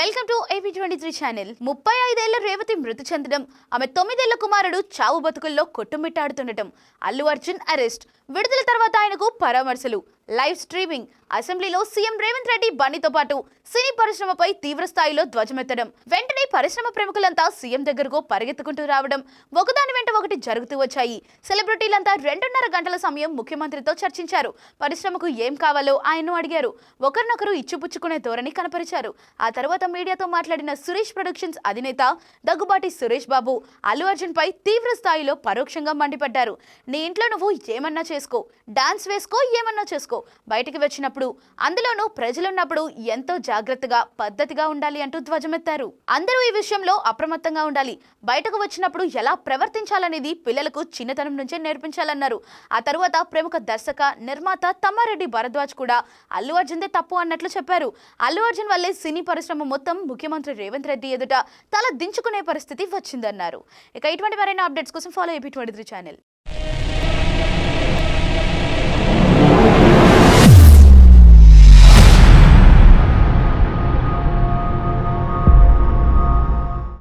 Welcome to AP23 channel. 35 ఏళ్ల రేవతి మృతి చెందడం, ఆమె 9 ఏళ్ల కుమారుడు చావు బతుకుల్లో కొట్టుమిట్టాడుతుండటం, అల్లు అర్జున్ అరెస్ట్, విడుదల తర్వాత ఆయనకు పరామర్శలు, లైవ్ స్ట్రీమింగ్, అసెంబ్లీలో సీఎం రేవంత్ రెడ్డి బండితో పాటు సినీ పరిశ్రమపై తీవ్ర స్థాయిలో ధ్వజమెత్తడం, వెంటనే పరిశ్రమ ప్రముఖులంతా సీఎం దగ్గరకు పరిగెత్తుకుంటూ రావడం, ఒకదాని వెంట ఒకటి జరుగుతూ వచ్చాయి. సెలబ్రిటీలంతా 2.5 గంటల సమయం ముఖ్యమంత్రితో చర్చించారు. పరిశ్రమకు ఏం కావాలో ఆయన్ను అడిగారు. ఒకరినొకరు ఇచ్చిపుచ్చుకునే ధోరణి కనపరిచారు. ఆ తర్వాత మీడియాతో మాట్లాడిన సురేష్ ప్రొడక్షన్స్ అధినేత దగ్గుబాటి సురేష్ బాబు అల్లు అర్జున్ పై తీవ్ర స్థాయిలో పరోక్షంగా మండిపడ్డారు. నీ ఇంట్లో నువ్వు ఏమన్నా చేసుకో, డాన్స్ వేసుకో, ఏమన్నా చేసుకో, బయటికి వచ్చినప్పుడు అందులోనూ ప్రజలున్నప్పుడు ఎంతో జాగ్రత్తగా పద్ధతిగా ఉండాలి అంటూ ధ్వజమెత్తారు. అందరూ ఈ విషయంలో అప్రమత్తంగా ఉండాలి. బయటకు వచ్చినప్పుడు ఎలా ప్రవర్తించాలనేది పిల్లలకు చిన్నతనం నుంచే నేర్పించాలన్నారు. ఆ తరువాత ప్రముఖ దర్శక నిర్మాత తమ్మారెడ్డి భరద్వాజ్ కూడా అల్లు అర్జున్దే తప్పు అన్నట్లు చెప్పారు. అల్లు అర్జున్ వల్లే సినీ పరిశ్రమ మొత్తం ముఖ్యమంత్రి రేవంత్ రెడ్డి ఎదుట తల దించుకునే పరిస్థితి వచ్చిందన్నారు. ఇక ఇటువంటి మరైన అప్డేట్స్ కోసం ఫాలో AP23 ఛానల్.